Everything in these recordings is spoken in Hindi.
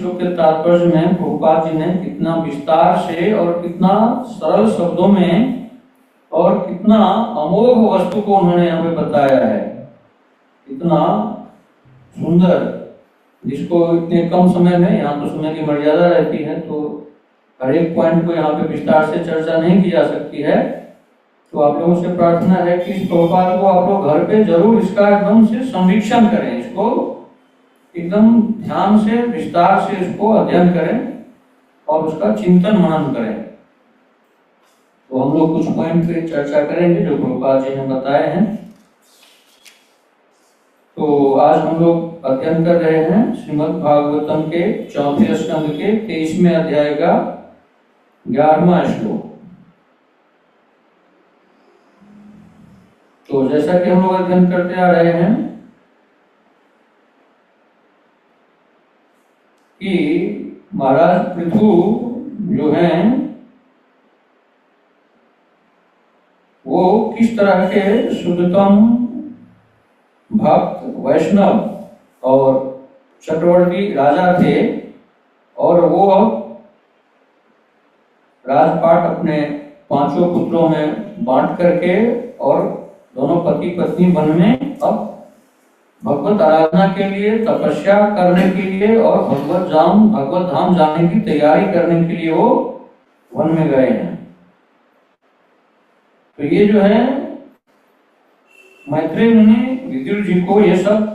श्लोक के तात्पर्य में प्रभुपाद जी ने कितना विस्तार से और कितना सरल शब्दों में और कितना अमोघ वस्तु को उन्होंने यहाँ पे बताया है, कितना सुंदर, जिसको इतने कम समय में, यहाँ तो समय की मर्यादा रहती है तो हर एक पॉइंट को यहाँ पे विस्तार से चर्चा नहीं की जा सकती है। तो आप लोगों से प्रार्थना है कि इस प्रभुपाद को आप लोग घर पे जरूर इसका एकदम से संवीक्षण करें, इसको एकदम ध्यान से विस्तार से इसको अध्ययन करें और उसका चिंतन मनन करें। तो हम लोग कुछ पॉइंट पे चर्चा करेंगे जो प्रभुपाद जी ने बताए हैं। तो आज हम लोग अध्ययन कर रहे हैं श्रीमद् भागवतम के 4वें स्कंद के 23वें अध्याय का 11वां श्लोक। तो जैसा कि हम लोग अध्ययन करते आ रहे हैं कि महाराज पृथु जो हैं वो किस तरह के शुद्धतम भक्त वैष्णव और चक्रवर्ती राजा थे, और वो राजपाट अपने 5 पुत्रों में बांट करके और दोनों पति पत्नी वन में अब भगवत आराधना के लिए, तपस्या करने के लिए और भगवत धाम जाने की तैयारी करने के लिए वो वन में गए हैं। तो ये जो है मैत्रेय मुनि विदुर जी को ये सब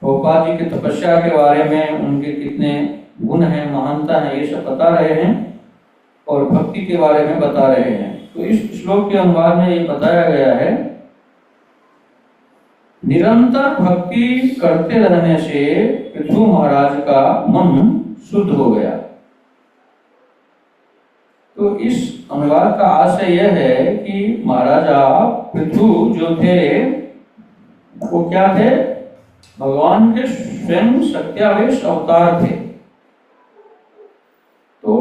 प्रभुपाद जी के तपस्या के बारे में, उनके कितने गुण हैं, महानता है, ये सब बता रहे हैं और भक्ति के बारे में बता रहे हैं। तो इस श्लोक के अनुवाद में ये बताया गया है, निरंतर भक्ति करते रहने से पृथु महाराज का मन शुद्ध हो गया। तो इस अनुवाद का आशय यह है कि महाराजा पृथु जो थे वो क्या थे, भगवान के स्वयं सत्यावेश अवतार थे। तो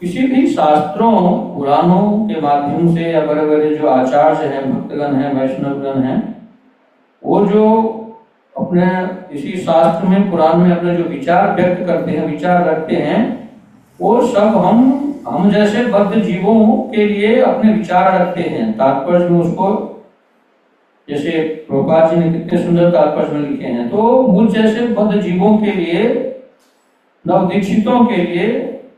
किसी भी शास्त्रों पुराणों के माध्यम से या बड़े बड़े जो आचार्य हैं, भक्तगण हैं, वैष्णवगण हैं, वो जो अपने इसी शास्त्र में, पुराण में अपने जो विचार व्यक्त करते हैं, विचार रखते हैं, वो सब हम जैसे बद्ध जीवों के लिए अपने विचार रखते हैं। तात्पर्य में उसको जैसे प्रभुपाद जी ने कितने सुंदर तात्पर्य में लिखे हैं, तो मुझ जैसे बद्ध जीवों के लिए, नवदीक्षितों के लिए,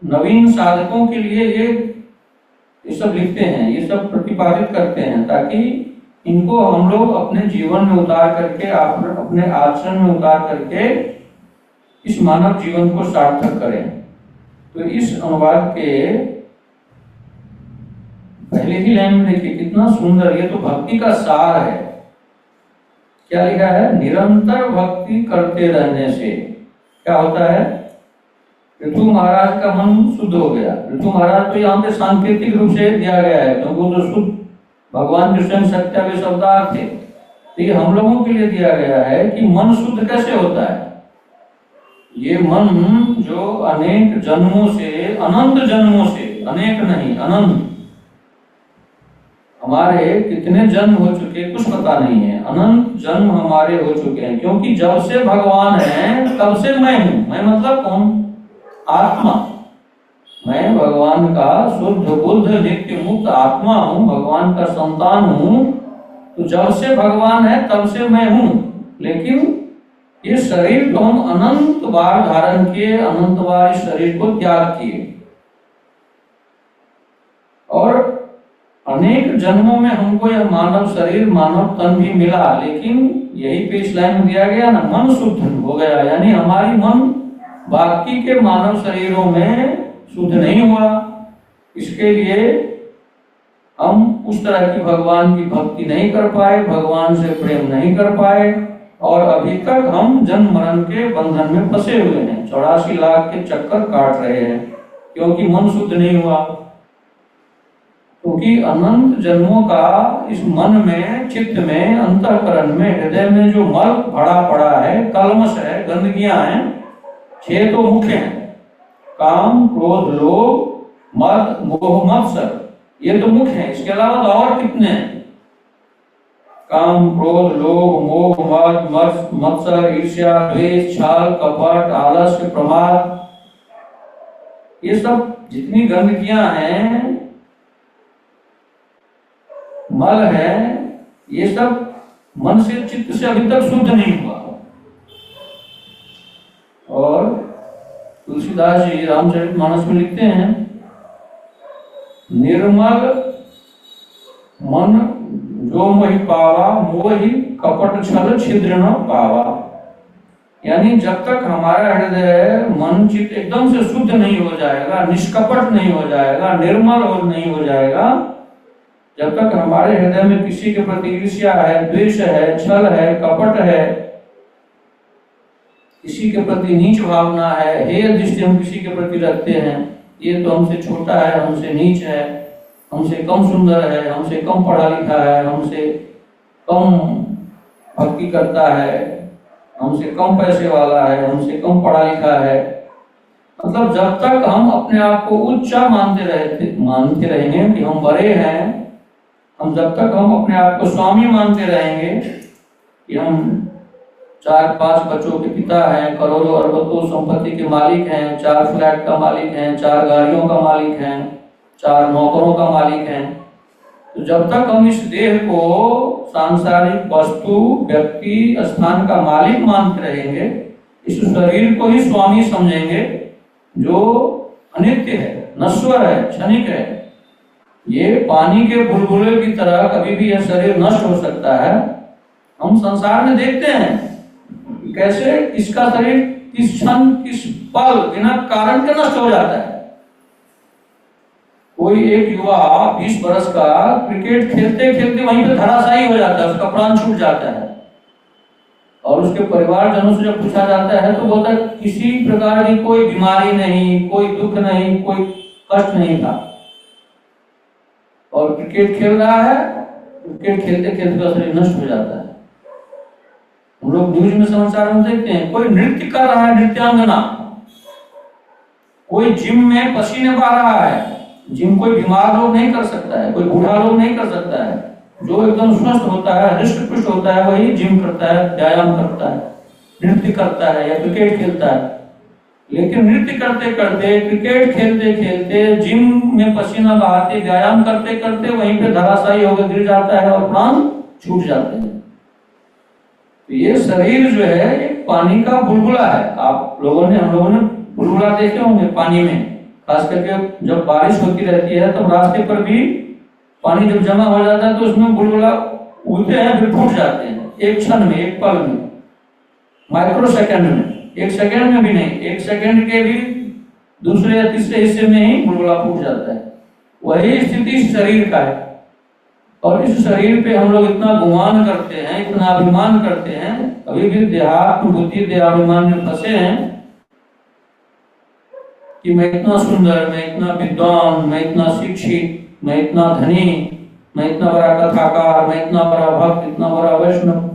नवीन साधकों के लिए ये सब लिखते हैं, ये सब प्रतिपादित करते हैं, ताकि इनको हम लोग अपने जीवन में उतार करके, अपने आचरण में उतार करके इस मानव जीवन को सार्थक करें। तो इस अनुवाद के पहले ही लाइन में देखिए कितना सुंदर, ये तो भक्ति का सार है। क्या लिखा है, निरंतर भक्ति करते रहने से क्या होता है, पृथु महाराज का मन शुद्ध हो गया। पृथु महाराज तो यहाँ पे सांकेतिक रूप से दिया गया है, क्योंकि वो तो शुद्ध भगवान के स्वयं सत्यावेश अवतार थे। तो ये हम लोगों के लिए दिया गया है कि मन शुद्ध कैसे होता है। ये मन जो अनेक जन्मों से, अनंत जन्मों से, अनेक नहीं अनंत, हमारे कितने जन्म हो चुके कुछ पता नहीं है, अनंत जन्म हमारे हो चुके हैं। क्योंकि जब से भगवान है तब से मैं हूं। मैं मतलब कौन, आत्मा। मैं भगवान का शुद्ध बुद्ध नित्य मुक्त आत्मा हूँ, भगवान का संतान हूँ। तो जब से भगवान है तब से मैं हूँ। लेकिन ये शरीर को हम अनंत बार धारण किए, अनंत बार इस शरीर को त्याग किए, और अनेक जन्मों में हमको यह मानव शरीर, मानव तन भी मिला। लेकिन यही पे इस लाइन में दिया गया ना, मन शुद्ध हो गया, यानी हमारी मन बाकी के मानव शरीरों में शुद्ध नहीं हुआ। इसके लिए हम उस तरह की भगवान की भक्ति नहीं कर पाए, भगवान से प्रेम नहीं कर पाए, और अभी तक हम जन्म मरण के बंधन में फंसे हुए हैं, 84 लाख के चक्कर काट रहे हैं, क्योंकि मन शुद्ध नहीं हुआ। क्योंकि अनंत जन्मों का इस मन में, चित्त में, अंतःकरण में, हृदय में जो मल भरा पड़ा है, कलमश है, गंदगियां हैं, 6 तो मुख्य हैं, काम, क्रोध, लोभ, मद, मोह, मत्सर, ये तो मुख्य है। इसके अलावा और कितने हैं, काम, क्रोध, लोभ, मोह, मद, मत्सर, ईर्ष्या, द्वेष, छल, कपट, आलस्य, प्रमाद, ये सब जितनी गंदगियां हैं, मल है, ये सब मन से, चित्त से अभी तक शुद्ध नहीं हुआ। और तुलसीदास जी रामचरितमानस में लिखते हैं, निर्मल मन जो मोहि पावा, मोहि कपट छल छिद्र न पावा। यानी जब तक हमारा हृदय मन चित्त एकदम से शुद्ध नहीं हो जाएगा, निष्कपट नहीं हो जाएगा, निर्मल और नहीं हो जाएगा, जब तक हमारे हृदय में किसी के प्रति ईर्ष्या है, द्वेष है, छल है, कपट है, किसी के प्रति नीच भावना है, हे दृष्टि हम किसी के प्रति रखते हैं, ये तो हमसे छोटा है, हमसे नीच है, हमसे कम सुंदर है, हमसे कम पढ़ा लिखा है, हमसे कम भक्ति करता है, हमसे कम पैसे वाला है, हमसे कम पढ़ा लिखा है, मतलब जब तक हम अपने आप को ऊंचा मानते रहेंगे कि हम बड़े हैं, हम जब तक हम अपने आप को स्वामी मानते रहेंगे कि हम 4-5 बच्चों के पिता हैं, करोड़ों अरबों संपत्ति के मालिक हैं, 4 फ्लैट का मालिक हैं, 4 गाड़ियों का मालिक हैं, 4 नौकरों का मालिक हैं, तो जब तक हम इस देह को सांसारिक वस्तु, व्यक्ति, स्थान का मालिक मानते रहेंगे, इस शरीर को ही स्वामी समझेंगे जो अनित्य है, नश्वर है, क्षणिक है, ये पानी के बुलबुले की तरह कभी भी यह शरीर नष्ट हो सकता है। हम संसार में देखते हैं कैसे किसका शरीर किस क्षण, किस पल बिना कारण के नष्ट हो जाता है। कोई एक युवा 20 वर्ष का क्रिकेट खेलते खेलते वहीं पे धराशायी हो जाता है, उसका प्राण छूट जाता है, और उसके परिवारजनों से जब पूछा जाता है तो बोलता है किसी प्रकार की कोई बीमारी नहीं, कोई दुख नहीं, कोई कष्ट नहीं था, और क्रिकेट खेल रहा है, क्रिकेट खेलते खेलते शरीर नष्ट हो जाता है। हम लोग न्यूज में, समाचार में देखते हैं, कोई नृत्य कर रहा है, नृत्यांगना, कोई जिम में पसीने बहा रहा है, जिम कोई बीमार लोग नहीं कर सकता है, कोई बूढ़ा लोग नहीं कर सकता है, जो एकदम स्वस्थ होता है, हृष्ट पुष्ट होता है, वही जिम करता है, व्यायाम करता है, नृत्य करता है या क्रिकेट खेलता है। लेकिन नृत्य करते करते, क्रिकेट खेलते खेलते, जिम में पसीना बहाते, व्यायाम करते करते वहीं पे धराशायी होकर गिर जाता है और प्राण छूट जाते हैं। तो ये शरीर जो है एक पानी का बुलबुला है। आप लोगों ने, हम लोगों ने बुलबुला देखे होंगे पानी में, खास करके जब बारिश होती रहती है तब रास्ते पर भी पानी जब जमा हो जाता है तो उसमें बुलबुला उगते हैं, फिर फूट जाते हैं एक क्षण में, एक पल में, माइक्रो सेकंड में, एक सेकंड में भी नहीं, एक सेकंड के भी दूसरे या तीसरे हिस्से में ही बुलबुला फूट जाता है। वही स्थिति शरीर का है, और इस शरीर पे हम लोग इतना गुमान करते हैं, इतना अभिमान करते हैं, अभी भी देहात्म बुद्धि, देहाभिमान में फंसे हैं कि मैं इतना सुंदर, मैं इतना विद्वान, मैं इतना शिक्षित, मैं इतना धनी, मैं इतना बड़ा कथाकार, मैं इतना बड़ा भक्त, इतना बड़ा वैष्णव।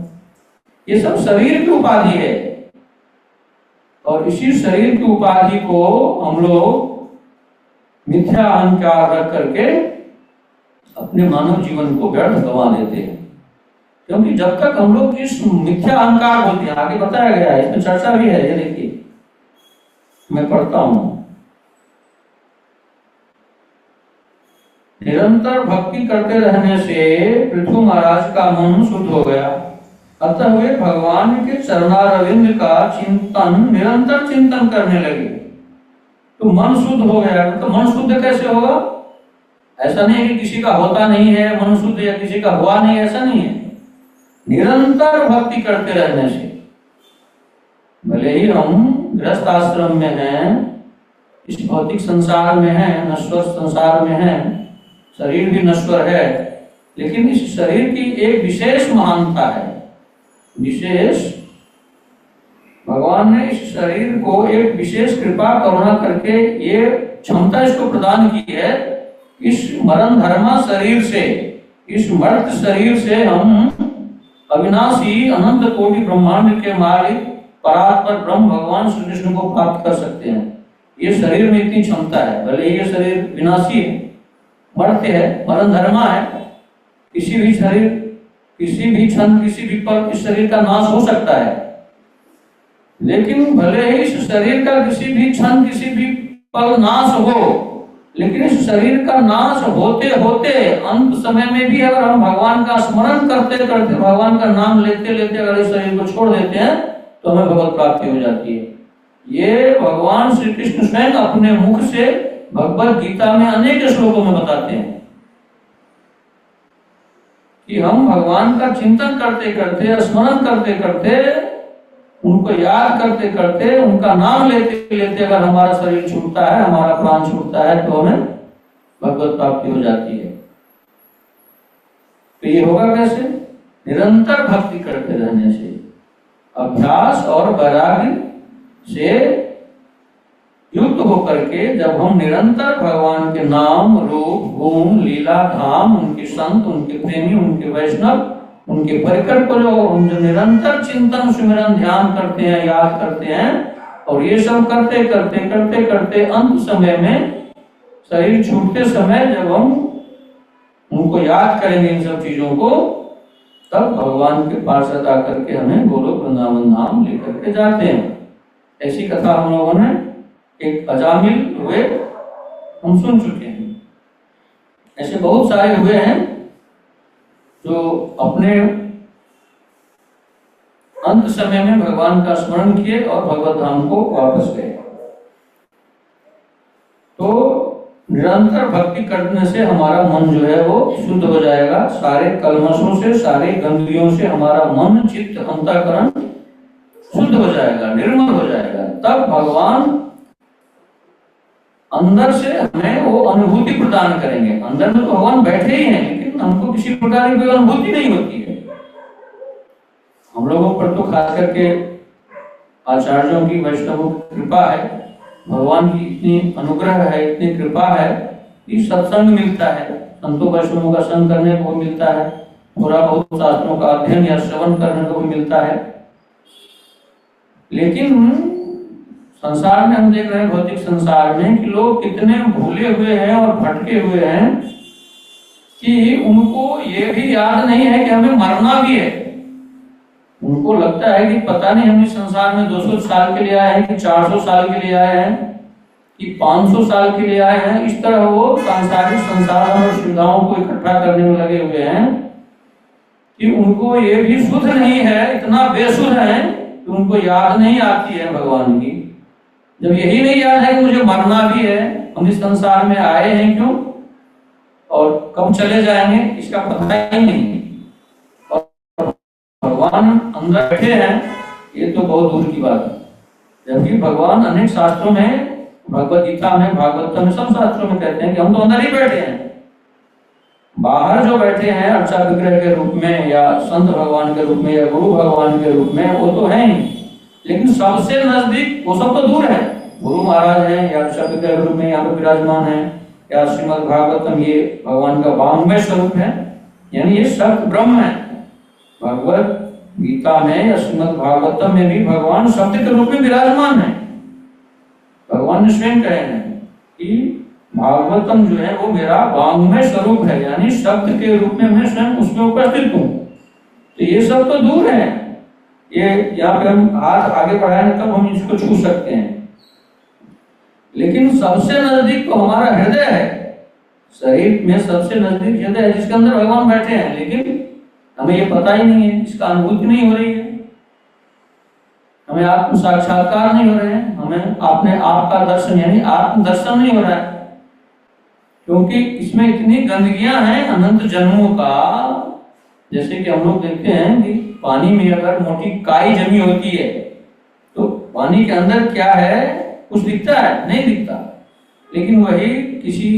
ये सब शरीर की उपाधि है, और इसी शरीर की उपाधि को हम लोग मिथ्या अहंकार रख करके अपने मानव जीवन को व्यर्थ गंवा देते हैं। क्योंकि जब तक हम लोग इस मिथ्या अहंकार बोलते हैं, आगे बताया गया है, इसमें चर्चा भी है, ये देखिए मैं पढ़ता हूं। निरंतर भक्ति करते रहने से पृथु महाराज का मन शुद्ध हो गया, अतः वे भगवान के चरणारविंद का चिंतन, निरंतर चिंतन करने लगे। तो मन शुद्ध हो गया, तो मन शुद्ध कैसे होगा? ऐसा नहीं है कि किसी का होता नहीं है मन शुद्ध, या किसी का हुआ नहीं, ऐसा नहीं है। निरंतर भक्ति करते रहने से, भले ही हम गृहस्थ आश्रम में हैं, इस भौतिक संसार में हैं, नश्वर संसार में हैं, शरीर भी नश्वर है, लेकिन इस शरीर की एक विशेष महानता है, विशेष भगवान ने इस शरीर को एक विशेष कृपा करुणा करके ये क्षमता इसको प्रदान की है। इस मरण धर्मा शरीर से, इस मर्त शरीर से हम अविनाशी अनंत कोटि ब्रह्मांड के मालिक परात्पर ब्रह्म भगवान श्री कृष्ण को प्राप्त कर सकते हैं। ये शरीर में इतनी क्षमता है, भले ये शरीर विनाशी है, मर्त्य है, मरण धर्मा है, किसी भी शरीर किसी भी क्षण किसी भी पल इस शरीर का नाश हो सकता है, लेकिन भले ही इस शरीर का किसी भी क्षण किसी भी पल नाश हो, लेकिन इस शरीर का नाश होते होते अंत समय में भी अगर हम भगवान का स्मरण करते करते, भगवान का नाम लेते लेते अगर इस शरीर को छोड़ देते हैं तो हमें भगवत प्राप्ति हो जाती है। ये भगवान श्री कृष्ण स्वयं अपने मुख से भगवत गीता में अनेक श्लोकों में बताते हैं कि हम भगवान का चिंतन करते करते, स्मरण करते करते, उनको याद करते करते, उनका नाम लेते लेते अगर हमारा शरीर छूटता है, हमारा प्राण छूटता है तो हमें भगवत प्राप्ति हो जाती है। तो ये होगा कैसे? निरंतर भक्ति करते रहने से, अभ्यास और वैराग्य से युक्त होकर के जब हम निरंतर भगवान के नाम, रूप, गुण, लीला, धाम, उनके संत, उनके प्रेमी, उनके वैष्णव, उनके परिकर को जो हम जो निरंतर चिंतन सुमिरन ध्यान करते हैं, याद करते हैं, और ये सब करते करते करते करते अंत समय में शरीर छूटते समय जब हम उनको याद करेंगे इन सब चीजों को, तब भगवान के पास अदा करके हमें गोलोक वृंदावन धाम लेकर के जाते हैं। ऐसी कथा हम लोगों ने एक अजामिल हुए हम सुन चुके हैं। ऐसे बहुत सारे हुए हैं जो अपने अंत समय में भगवान का स्मरण किए और भगवत धाम को वापस गए। तो निरंतर भक्ति करने से हमारा मन जो है वो शुद्ध हो जाएगा, सारे कल्मशों से, सारे गंदगियों से हमारा मन, चित्त, अंतःकरण शुद्ध हो जाएगा, निर्मल हो जाएगा। तब भगवान अंदर से हमें वो अनुभूति प्रदान करेंगे। अंदर में तो भगवान बैठे ही हैं, लेकिन हमको किसी प्रकार की कोई अनुभूति नहीं होती है। हम लोगों पर तो खास करके आचार्यों की, वैष्णवों की कृपा है, भगवान की इतनी अनुग्रह है, इतनी कृपा है कि सत्संग मिलता है, संतों वैष्णवों का संग करने को मिलता है, थोड़ा बहुत शास्त्रों का अध्ययन या श्रवण करने को भी मिलता है। लेकिन संसार में हम देख रहे हैं, भौतिक संसार में, कि लोग कितने भूले हुए हैं और भटके हुए हैं कि उनको ये भी याद नहीं है कि हमें मरना भी है। उनको लगता है कि पता नहीं हम इस संसार में 200 साल के लिए आए हैं कि 400 साल के लिए आए हैं कि 500 साल के लिए आए हैं। इस तरह वो सांसारिक संसाधन और सुविधाओं को इकट्ठा करने में लगे हुए हैं कि उनको ये भी सुध नहीं है, इतना बेसुध है कि उनको याद नहीं आती है भगवान की। जब यही नहीं याद है कि मुझे मरना भी है, हम इस संसार में आए हैं क्यों और कब चले जाएंगे इसका पता ही नहीं, और भगवान अंदर बैठे हैं, ये तो बहुत दूर की बात है। जबकि भगवान अनेक शास्त्रों में, भगवत गीता में, भागवत में, सब शास्त्रों में कहते हैं कि हम तो अंदर ही बैठे हैं। बाहर जो बैठे हैं अर्चा विग्रह के रूप में या संत भगवान के रूप में या गुरु भगवान के रूप में, वो तो है ही, लेकिन सबसे नजदीक वो सब तो दूर है। गुरु महाराज हैं या अर्चा विग्रह के रूप में यहाँ पे विराजमान है, या श्रीमद् भागवतम ये भगवान का वाङ्मय स्वरूप है, यानी ये सत्य ब्रह्म है। भगवत गीता में या श्रीमद् भागवतम में भी भगवान शब्द के रूप में विराजमान है। भगवान ने स्वयं कहे हैं कि भागवतम जो है वो मेरा वाङ्मय स्वरूप है, यानी शब्द के रूप में मैं स्वयं उसमें उपस्थित हूँ। तो ये सब तो दूर है, ये यहाँ पे हम हाथ आगे बढ़ाएंगे तब हम इसको छू सकते हैं। लेकिन सबसे नजदीक तो हमारा हृदय है, शरीर में सबसे नजदीक हृदय है जिसके अंदर भगवान बैठे हैं, लेकिन हमें ये पता ही नहीं है, इसका अनुभूति नहीं हो रही है, हमें आत्म साक्षात्कार नहीं हो रहे हैं, हमें अपने आप का दर्शन यानी आत्म दर्शन नहीं हो रहा है, क्योंकि इसमें इतनी गंदगियां हैं अनंत जन्मों का। जैसे कि हम लोग देखते हैं कि पानी में अगर मोटी काई जमी होती है तो पानी के अंदर क्या है, कुछ दिखता है? नहीं दिखता। लेकिन वही किसी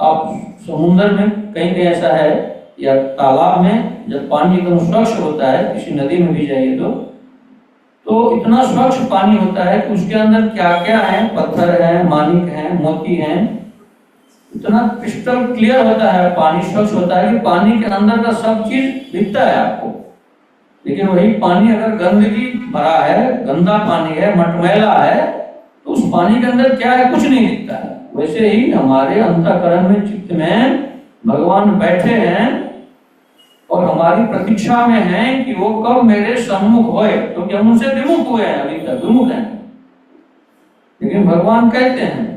आप समुद्र में कहीं कहीं ऐसा है, या तालाब में जब पानी एकदम स्वच्छ होता है, किसी नदी में भी जाइए तो इतना स्वच्छ पानी होता है कि उसके अंदर क्या क्या है, पत्थर है, मानिक है, मोती है, इतना क्रिस्टल क्लियर होता है, पानी स्वच्छ होता है कि पानी के अंदर का सब चीज दिखता है आपको। लेकिन वही पानी अगर गंदगी भरा है, गंदा पानी है, मटमैला है, तो उस पानी के अंदर क्या है, कुछ नहीं दिखता है। वैसे ही हमारे अंतःकरण में, चित्त में भगवान बैठे हैं, और हमारी प्रतीक्षा में हैं कि वो कब मेरे सम्मुख होए, क्योंकि हम उनसे विमुख हुए हैं, अभी तक विमुख हैं। लेकिन भगवान कहते हैं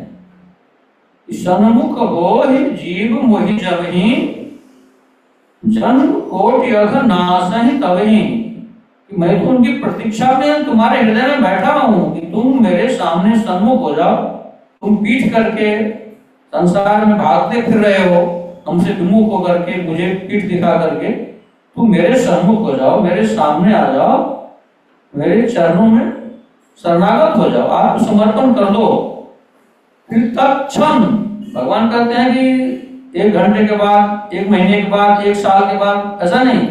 कि सन्मुख हो ही जीव मोहि जबहि, जन्म कोटि अघ नासहि तबहि। मैं तो उनकी प्रतीक्षा में तुम्हारे हृदय में बैठा हूं कि तुम मेरे सामने सन्मुख हो जाओ। तुम पीठ करके संसार में भागते फिर रहे हो, हमसे विमुख होकर के, मुझे पीठ दिखा करके। तुम मेरे सन्मुख हो जाओ, मेरे सामने आ जाओ, मेरे चरणों में शरणागत हो जाओ, आत्मसमर्पण कर दो। फिर तत्क्षण भगवान कहते हैं कि 1 घंटे के बाद, 1 महीने के बाद, 1 साल के बाद, ऐसा नहीं।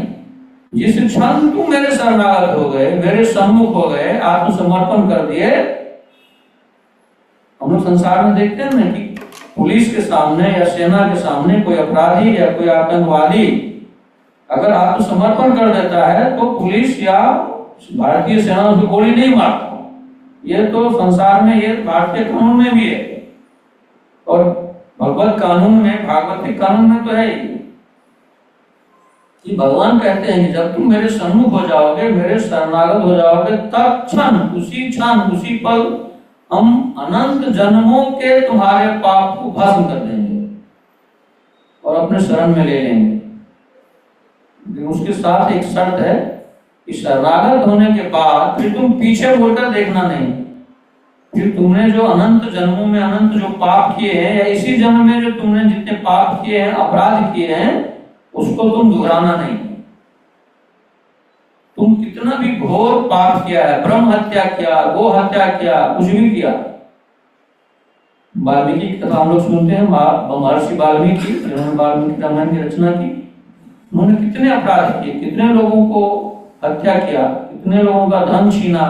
जिस क्षण तुम मेरे शरणागत हो गए, मेरे सम्मुख हो गए, आत्मसमर्पण कर दिए। हम लोग संसार में देखते हैं ना कि पुलिस के सामने या सेना के सामने कोई अपराधी या कोई आतंकवादी अगर आत्मसमर्पण कर देता है तो पुलिस या भारतीय सेना उसको गोली नहीं मारता। ये तो संसार में, ये भारतीय कानून में भी है और भगवत कानून में, भागवतिक कानून में तो है ही कि भगवान कहते हैं कि जब तुम मेरे सम्मुख हो जाओगे, मेरे शरणागत हो जाओगे, तत्क्षण, उसी क्षण, उसी पल हम अनंत जन्मों के तुम्हारे पाप को भस्म कर देंगे और अपने शरण में ले लेंगे। उसके साथ एक शर्त है कि शरणागत होने के बाद फिर तुम पीछे मुड़कर देखना नहीं। फिर तुमने जो अनंत जन्मों में अनंत जो पाप किए हैं, या इसी जन्म में जो तुमने जितने पाप किए हैं, अपराध किए हैं, उसको तुम दोहराना नहीं। तुम कितना भी घोर पाप किया है, ब्रह्म हत्या किया, गो हत्या किया, कुछ भी किया। वाल्मीकि की कथा हम लोग सुनते हैं, महर्षि वाल्मीकि, जिन्होंने वाल्मीकि रामायण की रचना की, उन्होंने कितने अपराध किए, कितने लोगों को हत्या किया, कितने लोगों का धन छीना।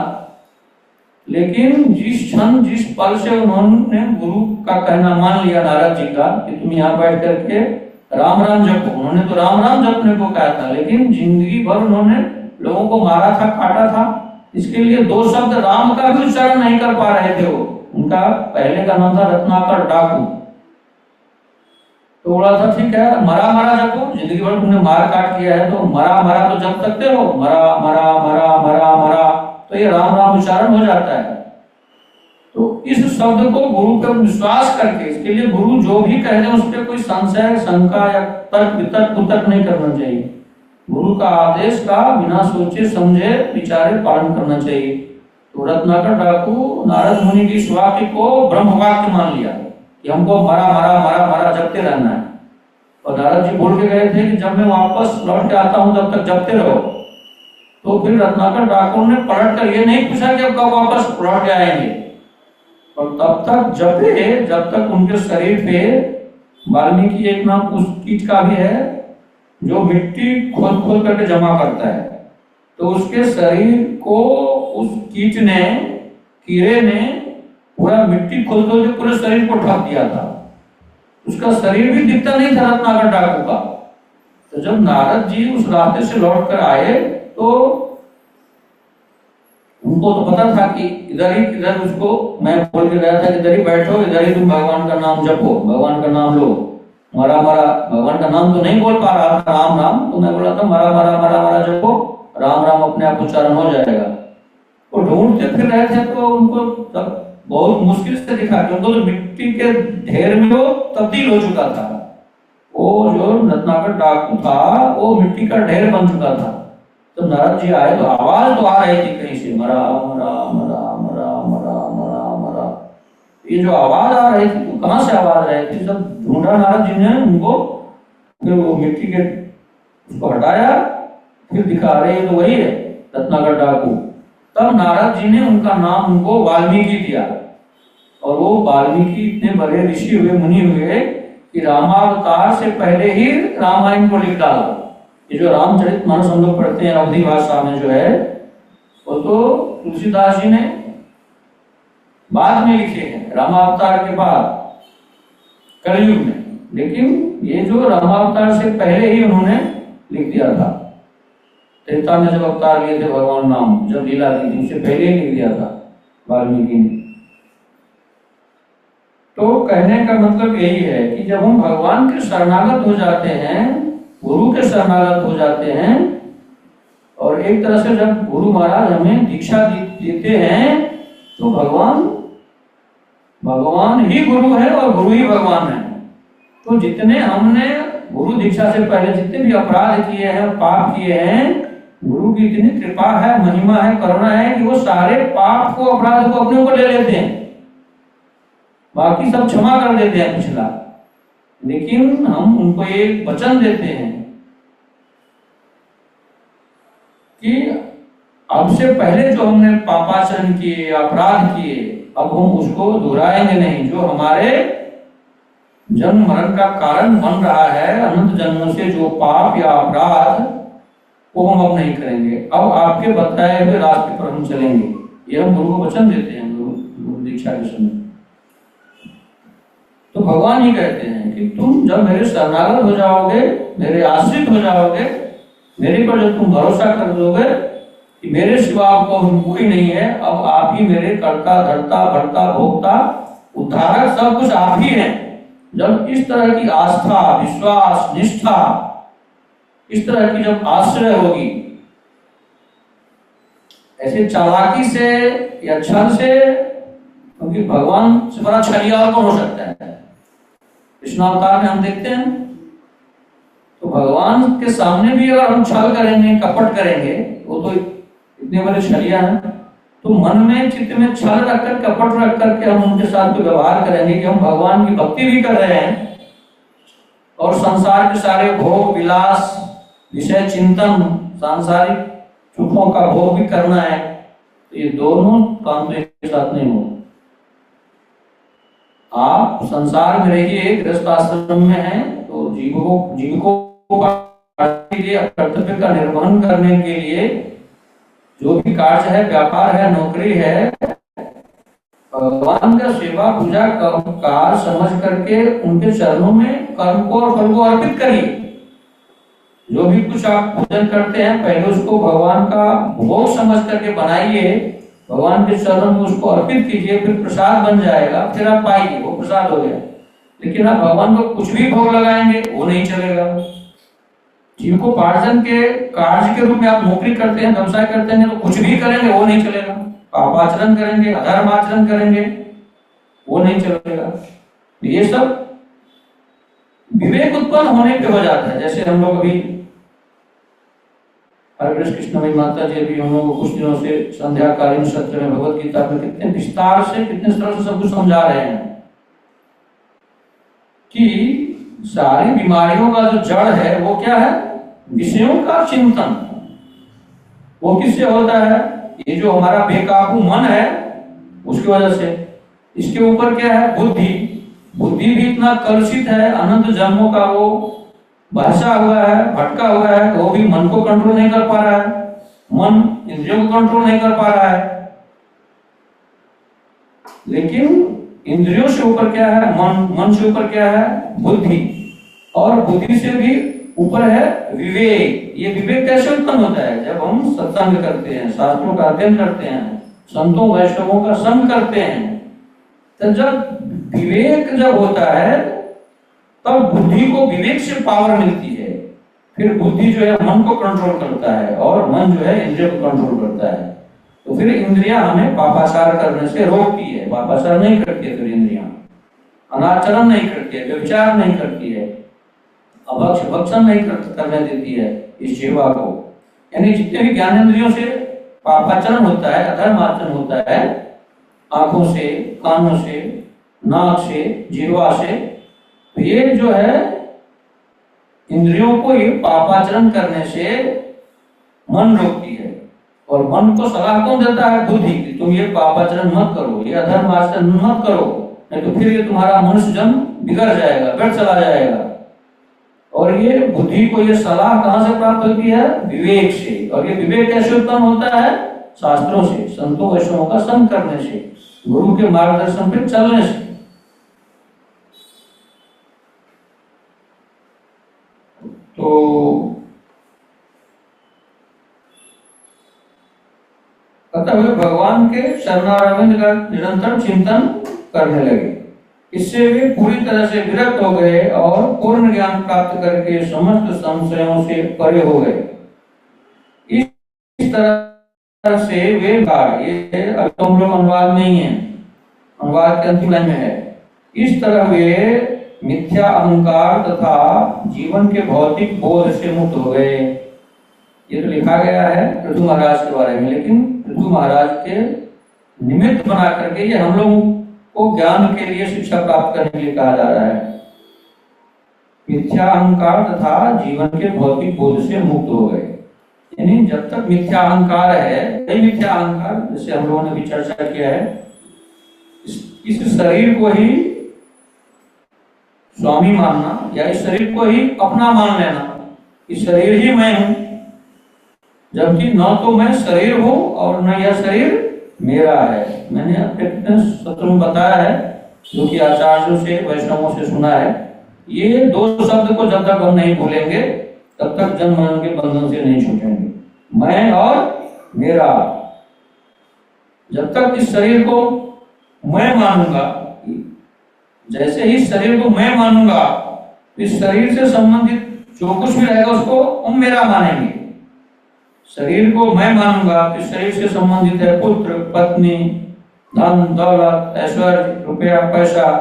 लेकिन जिस क्षण, जिस पल से उन्होंने गुरु का कहना मान लिया, नारद जी का, कि तुम यहाँ बैठ करके राम राम जपो, उन्होंने तो राम राम जपने को कहा था, लेकिन जिंदगी भर उन्होंने लोगों को मारा था, काटा था। इसके लिए 2 शब्द राम का भी उच्चारण नहीं कर पा रहे थे वो। उनका पहले का नाम था रत्नाकर डाकू। तो बोला था ठीक है, मरा मरा जपो, जिंदगी भर तुमने मार काट किया है तो मरा मरा तो जप सकते हो, मरा मरा मरा मरा मरा, तो ये राम राम उच्चारण हो जाता है। तो इस शब्द को गुरु पर विश्वास करके, इसके लिए गुरु जो भी कह दे उस पर कोई संशय, शंका या तर्क वितर्क कुतर्क नहीं करना चाहिए। गुरु का आदेश का बिना सोचे समझे विचारे पालन करना चाहिए। तो रत्नाकर डाकू नारद मुनि की इस वाक्य को ब्रह्म वाक्य मान लिया कि हमको मरा मरा मरा मरा जपते रहना है। और नारद जी बोल के गए थे कि जब मैं वापस लौट के आता हूं तब तक जपते रहो। तो फिर रत्नाकर डाकू ने पलट कर ये नहीं पूछा कि अब कब वापस लौट के आएंगे, और तब तक जपे जब तक उनके शरीर पे, वाल्मीकि एक नाम उस कीट का भी है जो मिट्टी खोद खोद करके जमा करता है। तो उसके शरीर को उस कीट ने, कीड़े ने पूरा मिट्टी खोद खोद के पूरे शरीर को ढक दिया था। उसका शरीर भी दिखता नहीं था रत्नाकर डाकू का। तो जब नारद जी उस रास्ते से लौट कर आए तो उनको तो पता था कि इधर उसको मैं बोल के गया था कि इधर ही बैठो, इधर ही तुम भगवान का नाम जपो, भगवान का नाम लो। मरा मरा, भगवान का नाम तो नहीं बोल पा रहा था, राम राम, तो मैं बोला था मरा मरा मरा मरा जपो, राम राम अपने आप उच्चारण हो जाएगा। वो ढूंढते फिर रहे थे तो उनको तब बहुत मुश्किल से दिखा कि उनको तो मिट्टी के ढेर में वो तब्दील हो चुका था। वो जो रत्नाकर डाकू था वो मिट्टी का ढेर बन चुका था। तो नारद जी आए तो आवाज तो आ रही थी कहीं से, मरा मरा मरा मरा मरा मरा मरा। ये जो आवाज आ रही थी तो कहां से आवाज आ रही थी, जब ढूंढा नारद जी ने उनको, फिर वो मिट्टी के उसको हटाया, फिर दिखा रहे तो वही है रत्नाकर डाकू। तब नारद जी ने उनका नाम उनको वाल्मीकि दिया। और वो वाल्मीकि इतने बड़े ऋषि हुए, मुनि हुए कि रामावतार से पहले ही रामायण को लिख डाला। ये जो रामचरितमानस हम लोग पढ़ते हैं अवधी भाषा में जो है, वो तो तुलसीदास जी ने बाद में लिखे हैं, रामावतार के बाद कलयुग में। लेकिन ये जो रामावतार से पहले ही उन्होंने लिख दिया था। त्रेता में जब अवतार लिए थे भगवान राम, जब लीला की थी, उससे पहले ही लिख दिया था वाल्मीकि ने। तो कहने का मतलब यही है कि जब हम भगवान के शरणागत हो जाते हैं गुरु के शरणागत हो जाते हैं, और एक तरह से जब गुरु महाराज हमें दीक्षा देते हैं तो भगवान ही गुरु है और गुरु ही भगवान है। तो जितने हमने गुरु दीक्षा से पहले जितने भी अपराध किए हैं, पाप किए हैं, गुरु की इतनी कृपा है, महिमा है, करुणा है कि वो सारे पाप को, अपराध को अपने ऊपर ले लेते हैं, बाकी सब क्षमा कर देते हैं पिछला। लेकिन हम उनको एक वचन देते हैं कि अब से पहले जो हमने पापाचरण किए, अपराध किए, अब हम उसको दोहराएंगे नहीं। जो हमारे जन्म मरण का कारण बन रहा है अनंत जन्मों से, जो पाप या अपराध, वो हम अब नहीं करेंगे। अब आपके बताए हुए रास्ते पर हम चलेंगे। ये हम गुरु को वचन देते हैं गुरु दीक्षा के समय। तो भगवान ही कहते हैं कि तुम जब मेरे शरणागत हो जाओगे, मेरे आश्रित हो जाओगे, मेरे पर जब तुम भरोसा कर दोगे कि मेरे सिवा आपको कोई नहीं है, अब आप ही मेरे कर्ता, धर्ता, भर्ता, भोक्ता, उद्धारक, सब कुछ आप ही हैं। जब इस तरह की आस्था, विश्वास, निष्ठा, इस तरह की जब आश्रय होगी, ऐसे चालाकी से या छल से, क्योंकि भगवान से बड़ा छलिया और कौन हो सकता है। कृष्णावतार में हम देखते हैं, तो भगवान के सामने भी अगर हम छल करेंगे, कपट करेंगे, वो तो इतने बड़े छलिया हैं, तो मन में, चित्त में छल रखकर, कपट रख करके हम उनके साथ तो व्यवहार करेंगे कि हम भगवान की भक्ति भी कर रहे हैं और संसार के सारे भोग विलास, विषय चिंतन, सांसारिक सुखों का भोग भी करना है। तो ये दोनों काम तो एक साथ नहीं हो। आप संसार में रहिए, गृहस्थ आश्रम में हैं, तो जीविकों के लिए, कर्तव्य का निर्वहन करने के लिए जो भी कार्य है, व्यापार है, नौकरी है, भगवान का सेवा पूजा कार्य समझ करके उनके चरणों में कर्म को और फल को अर्पित करिए। जो भी कुछ आप पूजन करते हैं, पहले उसको भगवान का भोग समझ करके बनाइए, भगवान के चरणों में उसको अर्पित कीजिए, फिर प्रसाद बन जाएगा, फिर आप पाइए, वो प्रसाद हो गया। लेकिन आप भगवान को कुछ भी भोग लगाएंगे, वो नहीं चलेगा। जिनको पार्जन के कार्य के रूप में आप नौकरी करते हैं, व्यवसाय करते हैं, तो कुछ भी करेंगे वो नहीं चलेगा। पापाचरण करेंगे, अधर्म आचरण करेंगे, वो नहीं चलेगा। ये सब विवेक उत्पन्न होने पे हो जाता है। जैसे हम लोग अभी हरे कृष्णमयी माता जी भी हम लोग को कुछ दिनों से संध्याकालीन सत्र में भगवत गीता में कितने विस्तार से, कितने सरल से सब कुछ समझा रहे हैं कि सारी बीमारियों का जो जड़ है वो क्या है? विषयों का चिंतन। वो किससे होता है? ये जो हमारा बेकाबू मन है उसकी वजह से। इसके ऊपर क्या है? बुद्धि। बुद्धि भी इतना कलुषित है, अनंत जन्मों का वो बहसा हुआ है, भटका हुआ है, तो वो भी मन को कंट्रोल नहीं कर पा रहा है, मन इंद्रियों को कंट्रोल नहीं कर पा रहा है। लेकिन इंद्रियों से ऊपर क्या है? मन। मन से ऊपर क्या है? बुद्धि। और बुद्धि से भी ऊपर है विवेक। ये विवेक कैसे उत्पन्न होता है? जब हम सत्संग करते हैं, शास्त्रों का अध्ययन करते हैं, संतों वैष्णवों का संग करते हैं, तो जब विवेक जब होता है तब बुद्धि को विवेक से पावर मिलती है। फिर बुद्धि जो है मन को कंट्रोल करता है और मन जो है इंद्रियों को कंट्रोल करता है। तो फिर इंद्रियां हमें पापाचार करने से रोकती है। पापाचार नहीं करती है, फिर इंद्रियां अनाचरण नहीं करती है, व्यभिचार नहीं करती है, भक्षण नहीं करने देती है इस जीवा को। यानी जितने भी ज्ञानेंद्रियों से पापाचरण होता है, अधर्म आचरण होता है, आंखों से, कानों से, नाक से, जीवा से, तो ये जो है इंद्रियों को ये पापाचरण करने से मन रोकती है। और मन को सलाह कौन देता है? बुद्धि। तुम ये पापाचरण मत करो, ये अधर्म आचरण मत करो, नहीं तो फिर ये तुम्हारा मनुष्य जन्म बिगड़ जाएगा, व्यर्थ चला जाएगा। और ये बुद्धि को ये सलाह कहां से प्राप्त होती है? विवेक से। और ये विवेक कैसे उत्पन्न होता है? शास्त्रों से, संतों वैष्णवों का संग करने से, गुरु के मार्गदर्शन पे चलने से। तो कहते हुए भगवान के शरणारविंद का निरंतर चिंतन करने लगे। इससे वे पूरी तरह से विरक्त हो गए और पूर्ण ज्ञान प्राप्त करके समस्त संशयों से परे हो गए। इस तरह से वे ये अब तो हम लोग अनुवाद नहीं है, अनुवाद के अंतिम लाइन में है। इस तरह वे मिथ्या अहंकार तथा जीवन के भौतिक बोध से मुक्त हो गए। ये तो लिखा गया है पृथु महाराज के बारे में, लेकिन पृथु महाराज के निमित्त बना करके ये हम लोगों को ज्ञान के लिए शिक्षा प्राप्त करने के लिए कहा जा रहा है। मिथ्या अहंकार तथा जीवन के भौतिक बोध से मुक्त हो गए, यानी जब तक मिथ्या अहंकार है, कई मिथ्या अहंकार जैसे हम लोगों ने भी चर्चा किया है, इस शरीर को ही स्वामी मानना या इस शरीर को ही अपना मान लेना, इस शरीर ही मैं हूं, जबकि न तो मैं शरीर हूं और न यह शरीर मेरा है। मैंने अपने सत्र में बताया है, जो कि आचार्यों से वैष्णवों से सुना है, ये दो शब्द को जब तक हम नहीं भूलेंगे तब तक जन्म मरण के बंधन से नहीं छूटेंगे। मैं और मेरा, जब तक इस शरीर को मैं मानूंगा, जैसे ही शरीर को मैं मानूंगा, इस शरीर से संबंधित जो कुछ भी रहेगा उसको हम मेरा मानेंगे। शरीर को मैं मानूंगा, इस शरीर से संबंधित है पुत्र, पत्नी, धन, दौलत, ऐश्वर्य, रुपया, पैसा,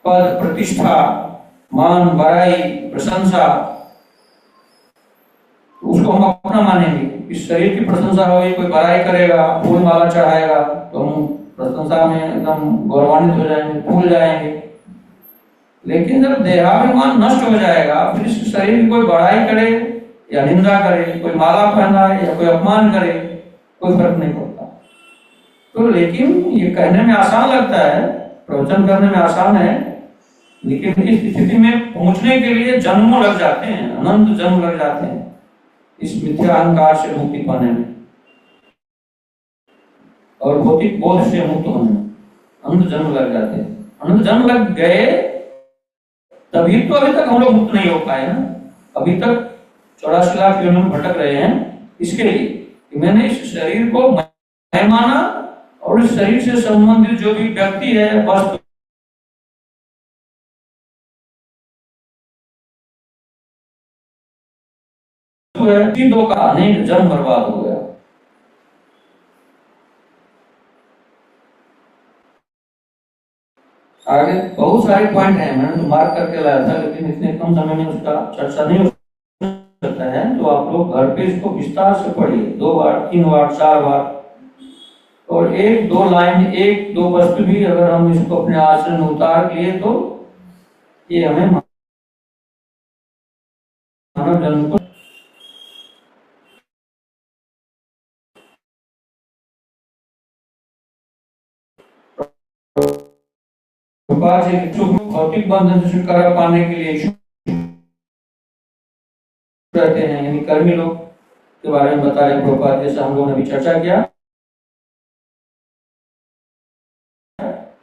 पद, प्रतिष्ठा, मान, बड़ाई, प्रशंसा, उसको हम अपना मानेंगे। इस शरीर की प्रशंसा होगी, कोई बड़ाई करेगा, फूल माला चढ़ाएगा तो हम प्रशंसा में एकदम गौरवान्वित हो जाएंगे, फूल जाएंगे। लेकिन जब देहाभिमान नष्ट हो जाएगा, फिर इस शरीर की कोई बड़ाई करे या निंदा करे, कोई माला पहनाए या कोई अपमान करे, कोई फर्क नहीं पड़ता। तो लेकिन ये कहने में आसान लगता है, प्रवचन करने में आसान है, लेकिन इस स्थिति में पहुंचने के लिए जन्मों लग जाते हैं, अनंत जन्म लग जाते हैं इस मिथ्या अहंकार से मुक्ति पाने में और भौतिक बोध से मुक्त होने में। अनंत जन्म लग जाते हैं, अनंत जन्म लग गए तभी तो अभी तक हम लोग मुक्त नहीं हो पाए ना। अभी तक 84 लाख योनियों में भटक रहे हैं, इसके लिए कि मैंने इस शरीर को मैं माना और इस शरीर से संबंधित जो भी व्यक्ति है, वस्तु है, दो का अनेक जन्म बर्बाद हो गया। आगे बहुत सारे पॉइंट हैं, मैंने तो मार्क करके लाया था, लेकिन इतने कम समय में उसका चर्चा नहीं हो सकता है। तो आप लोग घर पे इसको विस्तार से पढ़िए, 2 बार, 3 बार, 4 बार, और 1-2 लाइन, 1-2 वस्तु भी अगर हम इसको अपने आचरण में उतार लिए तो ये हमें मानव जन्म को भौतिक बंधन से छुटकारा पाने के लिए रहते हैं, यानी कर्मी लोग के बारे में बता रहे प्रभुपाद, जैसे हम लोगों ने भी चर्चा किया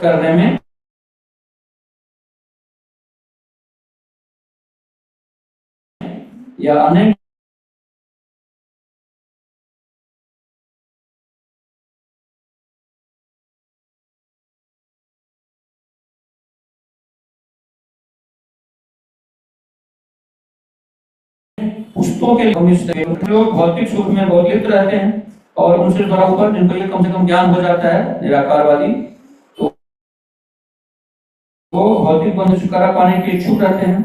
करने में या अनेक पुस्तकों के लोग भौतिक सुख में बहुत लिप्त रहते हैं और उनसे थोड़ा ऊपर जिनको ये कम से कम ज्ञान हो जाता है निराकारवादी, तो वो भौतिक बंधन से छुटकारा पाने के इच्छुक रहते हैं।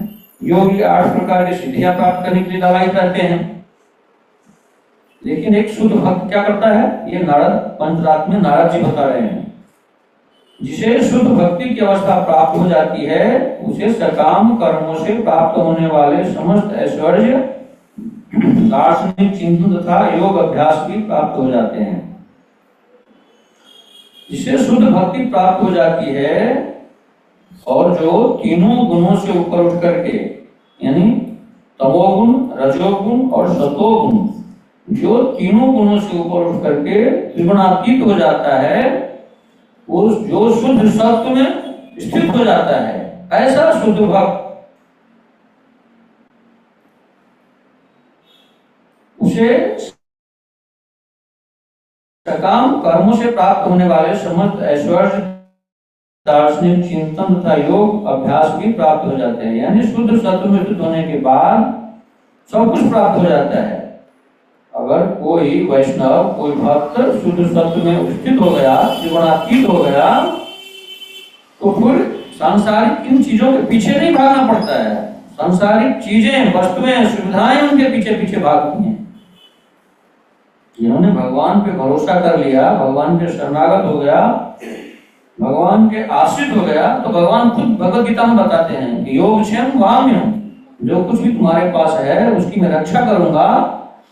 योगी 8 प्रकार की सिद्धियां प्राप्त करने के लिए लालायित रहते हैं। लेकिन एक शुद्ध भक्त क्या करता है, ये नारद पंचरात्र में नारद जी बता रहे हैं, जिसे शुद्ध भक्ति की अवस्था प्राप्त हो जाती है उसे सकाम कर्मों से प्राप्त होने वाले समस्त ऐश्वर्य, दार्शनिक चिंतन तथा योग अभ्यास भी प्राप्त हो जाते हैं। जिसे शुद्ध भक्ति प्राप्त हो जाती है और जो तीनों गुणों से ऊपर उठ करके, यानी तमोगुण, रजोगुण और सतोगुण, जो तीनों गुणों से ऊपर उठ करके त्रिगुणातीत हो जाता है, वो जो शुद्ध सत्व में स्थित हो जाता है, ऐसा शुद्ध भक्त उसे सकाम कर्मों से प्राप्त होने वाले समस्त ऐश्वर्य, दार्शनिक चिंतन तथा योग अभ्यास भी प्राप्त हो जाते हैं। यानी शुद्ध सत्व में स्थित होने के बाद सब कुछ प्राप्त हो जाता है। अगर कोई वैष्णव, कोई भक्त शुद्ध सत्व में स्थित हो गया, त्रिगुणातीत हो गया, तो फिर सांसारिक इन चीजों के पीछे नहीं भागना पड़ता है। सांसारिक चीजें, वस्तुएं, सुविधाएं उनके पीछे पीछे भागती हैं। जिन्होंने भगवान पे भरोसा कर लिया, भगवान के शरणागत हो गया, भगवान के आश्रित हो गया, तो भगवान खुद भगवद गीता में बताते हैं कि योगक्षेम वाम्यम, जो कुछ भी तुम्हारे पास है उसकी मैं रक्षा करूंगा,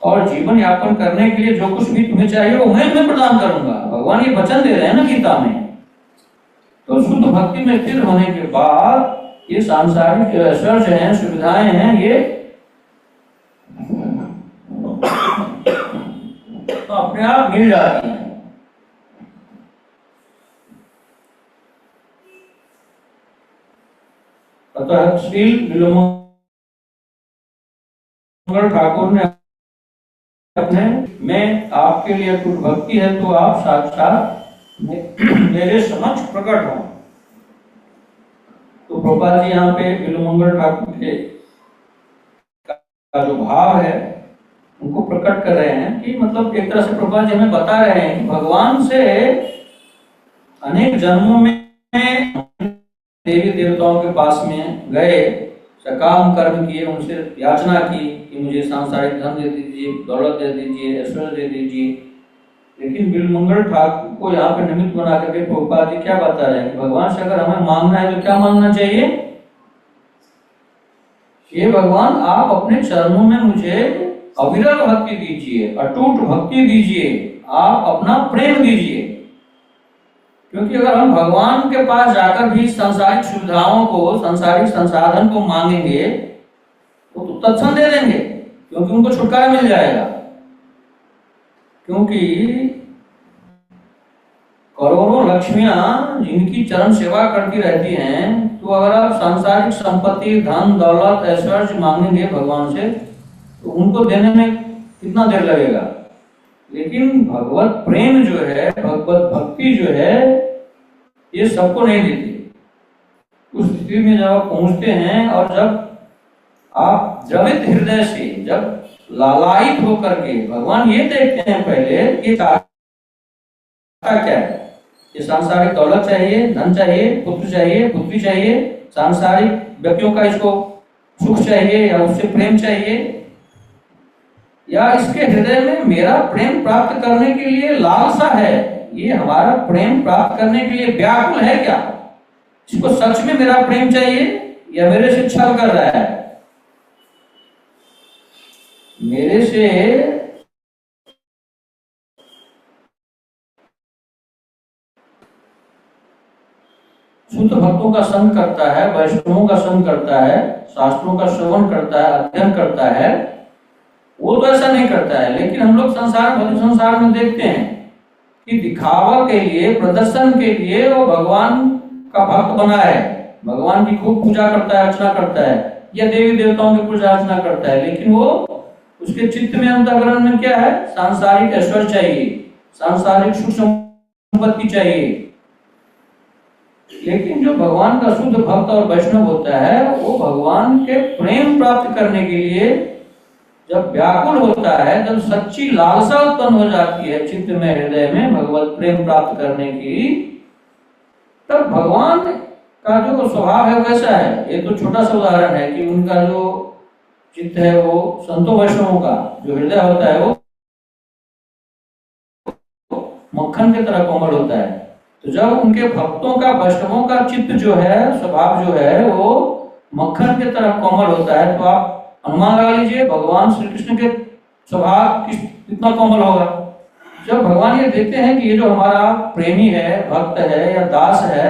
और जीवन यापन करने के लिए जो कुछ भी तुम्हें चाहिए वो मैं तुम्हें प्रदान करूंगा। भगवान ये वचन दे रहे हैं ना गीता में। तो शुद्ध भक्ति में स्थिर होने के बाद ये सांसारिक ऐश्वर्य हैं, सुविधाएं हैं, ये तो अपने आप मिल जाती हैं। अतः श्री बिल्वमंगल ठाकुर ने अपने में आपके लिए कुछ भक्ति है तो आप साक्षात मेरे समक्ष प्रकट हो। तो प्रभुपाद जी यहाँ पे बिल्वमंगल ठाकुर के का जो भाव है उनको प्रकट कर रहे हैं कि मतलब एक तरह से प्रभुपाद जी हमें बता रहे हैं कि भगवान से अनेक जन्मों में देवी देवताओं के पास में गए, सकाम कर्म किए, उनसे याचना की कि मुझे सांसारिक धन दे दीजिए, दौलत दे दीजिए, ऐश्वर्य दे दीजिए। लेकिन बिल्वमंगल ठाकुर को यहाँ पे निमित्त बना करके प्रभुपाद जी क्या बता रहे हैं कि भगवान से अगर हमें मांगना है तो क्या मांगना चाहिए? ये भगवान आप अपने चरणों में मुझे अविरल भक्ति दीजिए, अटूट भक्ति दीजिए, आप अपना प्रेम दीजिए। क्योंकि अगर हम भगवान के पास जाकर भी सांसारिक सुविधाओं को, सांसारिक संसाधन को मांगेंगे वो तो तत्क्षण दे देंगे, क्योंकि उनको छुटकारा मिल जाएगा। क्योंकि करोड़ों लक्ष्मियां जिनकी चरण सेवा करती रहती हैं, तो अगर आप सांसारिक संपत्ति, धन, दौलत, ऐश्वर्य मांगेंगे भगवान से तो उनको देने में कितना देर लगेगा। लेकिन भगवत प्रेम जो है, भगवत भक्ति जो है, ये सबको नहीं देती। उस स्थिति में जब आप पहुंचते हैं और जब आप द्रवित हृदय से, जब लालायित होकर के भगवान ये देखते हैं पहले कि चाहता क्या है। ये सांसारिक दौलत चाहिए, धन चाहिए, पुत्र चाहिए, पुत्री चाहिए, सांसारिक व्यक्तियों का इसको सुख चाहिए या उससे प्रेम चाहिए, या इसके हृदय में मेरा प्रेम प्राप्त करने के लिए लालसा है, ये हमारा प्रेम प्राप्त करने के लिए व्याकुल है क्या? इसको सच में मेरा प्रेम चाहिए या मेरे से छल कर रहा है? मेरे से शुद्ध भक्तों का संग करता है, वैष्णवों का संग करता है, शास्त्रों का श्रवण करता है, अध्ययन करता है, वो तो ऐसा नहीं करता है। लेकिन हम लोग भौतिक संसार में देखते हैं कि दिखावा के लिए, प्रदर्शन के लिए वो भगवान का भक्त बना है, भगवान की खूब पूजा करता है, अर्चना करता है, या देवी देवताओं की पूजा अर्चना करता है, लेकिन वो उसके चित्त में, अंतःकरण में क्या है? सांसारिक ऐश्वर्य चाहिए, सांसारिक सुख संपत्ति चाहिए। लेकिन जो भगवान का शुद्ध भक्त और वैष्णव होता है, वो भगवान के प्रेम प्राप्त करने के लिए जब व्याकुल होता है, जब सच्ची लालसा उत्पन्न हो जाती है चित्त में, हृदय में भगवत प्रेम प्राप्त करने की, तब भगवान का जो स्वभाव है वैसा है। एक तो छोटा सा उदाहरण है कि उनका जो चित्त है, वो संतों वैष्णवों का जो हृदय होता है वो मक्खन की तरह कोमल होता है। तो जब उनके भक्तों का, वैष्णवों का चित्त जो है, स्वभाव जो है, वो मक्खन की तरह कोमल होता है, तो आप अनुमान लगा लीजिए भगवान श्री कृष्ण के स्वभाव कितना कोमल होगा। जब भगवान ये देखते हैं कि ये जो हमारा प्रेमी है, भक्त है या दास है,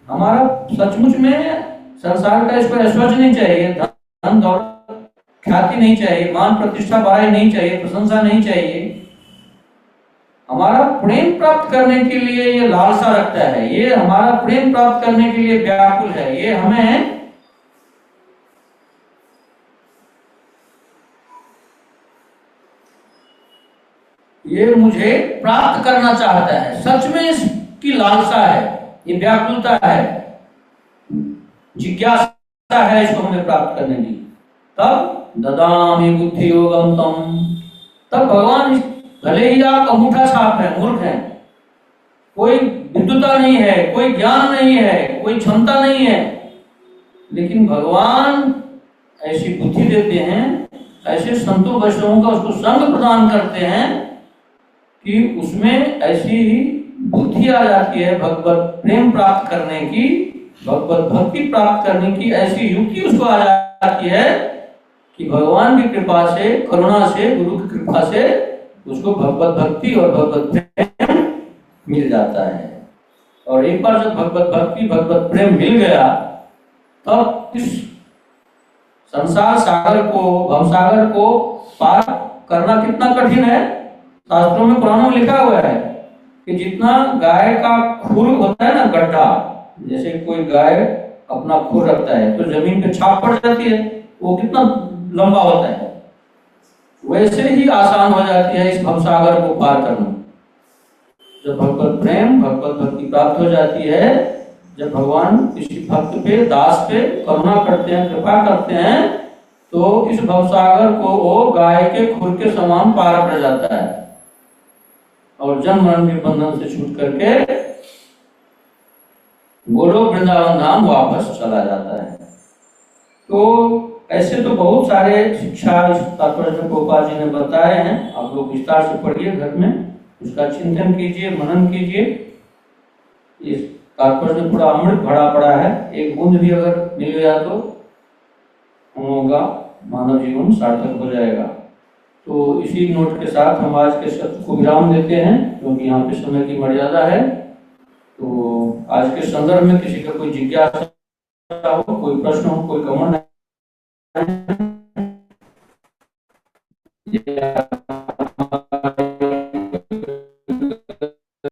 हमारा सचमुच में संसार का इसको ऐश्वर्य नहीं चाहिए, धन दौलत, ख्याति नहीं चाहिए, मान प्रतिष्ठा बड़ाई नहीं चाहिए, प्रशंसा नहीं चाहिए, हमारा प्रेम प्राप्त करने के लिए ये लालसा रखता है, ये हमारा प्रेम प्राप्त करने के लिए व्याकुल है, ये हमें ये मुझे प्राप्त करना चाहता है, सच में इसकी लालसा है, ये व्याकुलता है, जिज्ञासा है इसको हमें प्राप्त करने की। तब ददामि बुद्धि योगम तम, तब भगवान, भले ही आप अंगूठा छाप है, मूर्ख है, कोई विद्युता नहीं है, कोई ज्ञान नहीं है, कोई क्षमता नहीं है, लेकिन भगवान ऐसी बुद्धि देते हैं, ऐसे संतों वैष्णवों का उसको संग प्रदान करते हैं कि उसमें ऐसी बुद्धि आ जाती है भगवत प्रेम प्राप्त करने की, भगवत भक्ति प्राप्त करने की ऐसी युक्ति उसको आ जाती है कि भगवान की कृपा से, करुणा से, गुरु की कृपा से उसको भगवत भक्ति और भगवत प्रेम मिल जाता है। और एक बार जब भगवत भक्ति, भगवत प्रेम मिल गया, तब इस संसार सागर को, भवसागर को पार करना कितना कठिन है। शास्त्रों में, पुराणों में लिखा हुआ है कि जितना गाय का खुर होता है ना, गड्ढा, जैसे कोई गाय अपना खुर रखता है तो जमीन पे छाप पड़ जाती है, वो कितना लंबा होता है, वैसे ही आसान हो जाती है इस भवसागर को पार करना। जब भगवत प्रेम, भगवत भक्ति प्राप्त हो जाती है, जब भगवान किसी भक्त पे, दास पे करुणा करते हैं, कृपा करते हैं, तो इस भवसागर को वो गाय के खुर के समान पार कर जाता है और जन्म मरण के बंधन से छूट करके गोलोक वृंदावन धाम वापस चला जाता है। तो ऐसे तो बहुत सारे शिक्षा इस तात्पर्य गोपाल जी ने बताए हैं, आप लोग विस्तार से पढ़िए, घर में उसका चिंतन कीजिए, मनन कीजिए। इस तात्पर्य में पूरा अमृत भरा पड़ा है, एक बूंद भी अगर मिल गया तो हम लोगों का मानव जीवन सार्थक हो जाएगा। तो इसी नोट के साथ हम आज के सत्र को विराम देते हैं, क्योंकि यहाँ पे समय की मर्यादा है। तो आज के संदर्भ में किसी का कोई जिज्ञासा हो, कोई प्रश्न हो, कोई कमेंट